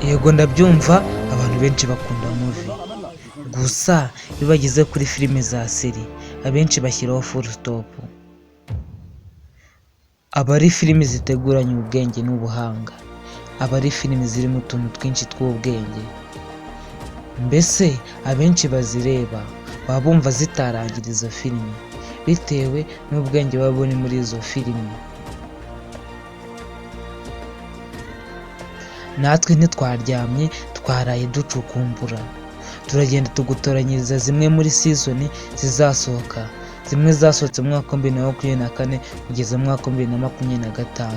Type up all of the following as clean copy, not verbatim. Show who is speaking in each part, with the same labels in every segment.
Speaker 1: Yego ndabyumva, abantu benshi bakunda movie, gusa iyo bageze kuri filime za seri abenshi bashyiraho full stop. Aba ari filime ziteguranye ubwenge n'ubuhanga, aba ari filime zirimo utuntu twinshi tw'ubwenge, mbese abenshi bazireba baba bumva zitarangira izo filime bitewe n'ubwenge baba buri muri izo filime. Natwe ntitwaryamye, twaraye ducukumbura, turagenda tugutoranyiriza zimwe muri season zizasohoka, zimwe zasohotse mu mwaka wa 2024 kugeza mu mwaka wa 2025.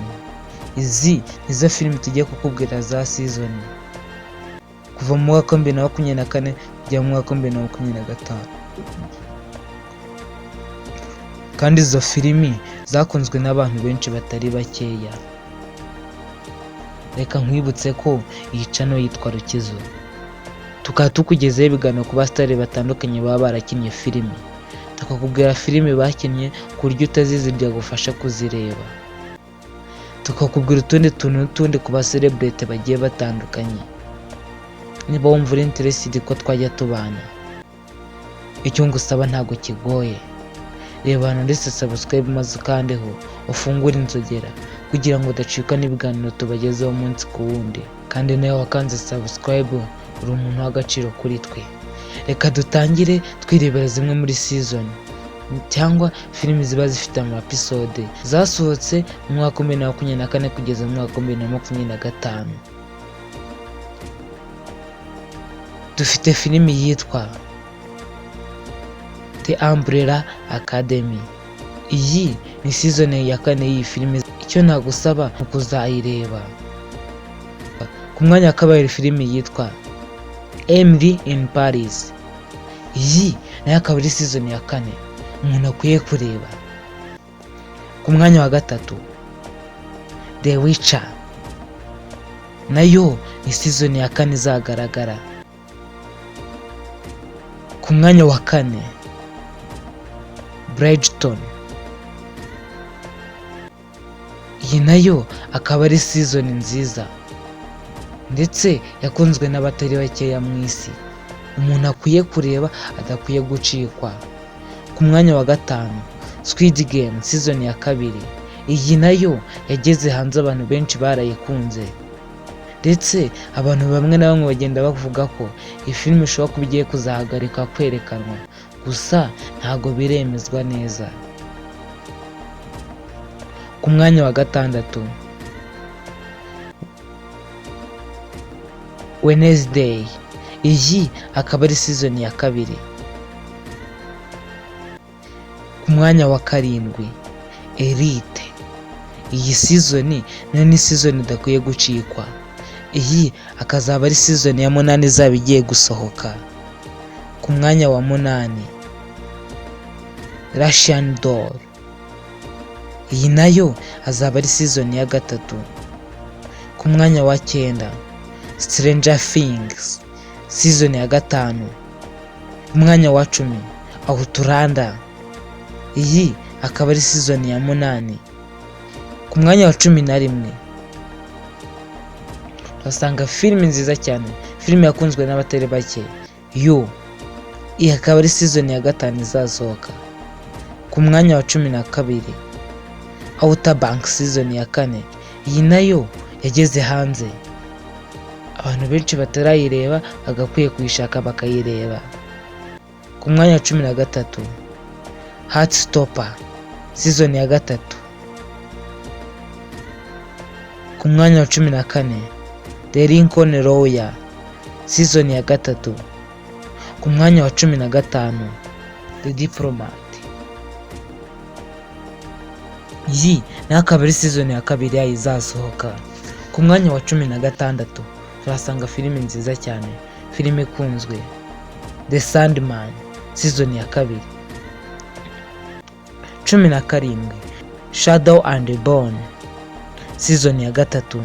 Speaker 1: Izi nizo filime tugiye kukubwira za season kuva mu mwaka wa 2024 kujya mu mwaka wa 2025, kandi izo filimi zakunzwe n'abantu benshi batari bakeya. Reka nkwibutse ko iyi channel yitwa Rukizo, tukaba tukugezeho ibiganiro ku basitari batandukanye baba barakinnye filime, tukakubwira filime bakinnye ku buryo utazizi byagufasha kuzireba, tukakubwira utundi tuntu n'utundi ku baselebrate bagiye batandukanye. Niba wumva uri interested ko twajya tubana, icyo ngusaba ntabwo kigoye, reba hano ndetse subscribe maze ukandeho ufungure inzogera kugira ngo udacikwa n'ibiganiro tubagezeho umunsi ku wundi, kandi nawe wakanze subscribe uri umuntu w'agaciro kuri twe. Reka dutangire twirebera zimwe muri season cyangwa filime ziba zifite ama episode zasohotse mu mwaka wa 2024 kugeza mu mwaka wa 2025. Dufite filime yitwa The Umbrella Academy. Iyi ni season ya 4 y'iyi filime. Icyo nagusaba ni kuzayireba. Ku mwanya wa kabiri filime yitwa Emily in Paris. Iyi nayo akaba ari season ya 4 umuntu akwiye kureba. Ku mwanya wa gatatu The Witcher, nayo ni season ya 4 izagaragara. Ku mwanya wa 4 Bridgerton, iyi nayo akaba ari season nziza ndetse yakunzwe n'abatari bakeya mu isi, umuntu akwiye kureba adakwiye gucikwa. Ku mwanya wa 5 Squid Game season ya 2, iyi nayo yageze hanze abantu benshi barayikunze, ndetse abantu bamwe na bamwe bagenda bavuga ko iyi filime ishobora kuba igiye kuzahagarika kwerekanwa, gusa ntago biremezwa neza. Ku mwanya wa 6 Wednesday, iyi akaba ari season ya 2. Ku mwanya wa 7 Elite, iyi season nayo ni season idakwiye gucikwa, iyi akazaba ari season ya 8 izaba igiye gusohoka. Ku mwanya wa 8 Russian Doll, iyi nayo azaba ari season ya 3. Ku mwanya wa 9 Stranger Things season ya 5. Ku mwanya wa 10 Outlander, iyi akaba ari season ya 8. Ku mwanya wa 11 basanga filime nziza cyane, filime yakunzwe n'abatari bake, yo iyi akaba ari season ya 5 izasohoka. Ku mwanya wa 12 Outer Banks season ya 4, iyi nayo yageze hanze, abantu benshi batarayireba bagakwiye kuyishaka bakayireba. Ku mwanya wa 13 Heartstopper season ya 3. Ku mwanya wa 14 The Lincoln Lawyer season ya 3. Ku mwanya wa 15 The Diplomat, iyi nayo akaba ari season ya 2 yayo izasohoka. Ku mwanya wa 16 turasanga filime nziza cyane, filime ikunzwe The Sandman season ya 2. 17 Shadow and Bone season ya 3.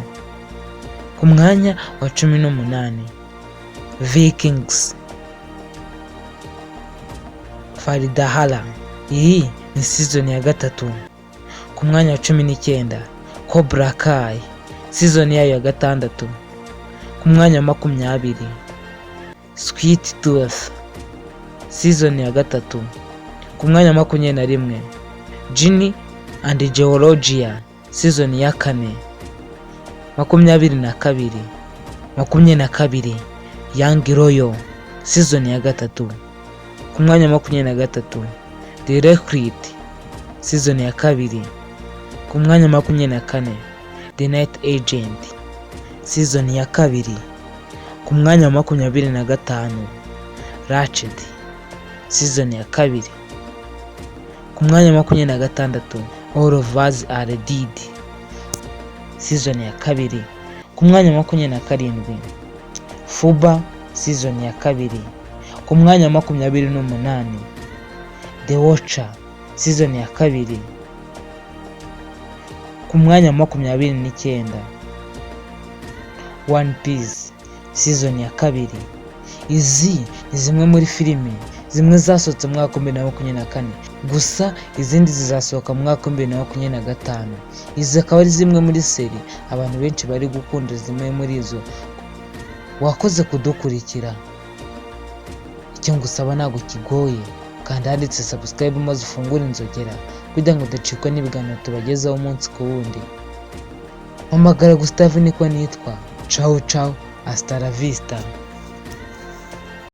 Speaker 1: Ku mwanya wa 18 Vikings Valhalla, iyi ni season ya 3. Ku mwanya wa 19 Cobra Kai season yayo ya 6. Ku mwanya wa 20 Sweet Tooth season ya 3. Ku mwanya wa 21 Ginny and Georgia season ya 4. 22 Young Royal season ya 3. Ku mwanya wa 23 The Recruit season ya 2. Ku mwanya wa 24 The Night Agent season ya 2. Ku mwanya wa 25 Ratched season ya 2. Ku mwanya wa 26 All of Us Are Dead season ya 2. Ku mwanya wa 27 Fuba season ya 2. Ku mwanya wa 28 The Watcher season ya 2. Ku mwanya wa 29 One Piece season ya 2. Izi ni zimwe muri filime zimwe zasohotse mu mwaka 2024, gusa izindi zizasohoka mu mwaka 2025. Izi akaba ari zimwe muri seri abantu benshi bari gukunda zimwe muri izo. Wakoze kudukurikira, icyo ngusaba ntabwo kigoye, kanda handitse subscribe maze ufungure inzogera kugira ngo udacikwa n'ibiganiro tubagezaho umunsi ku wundi. Mpamagara Gustave niko nitwa. Ciao ciao, hasta la vista.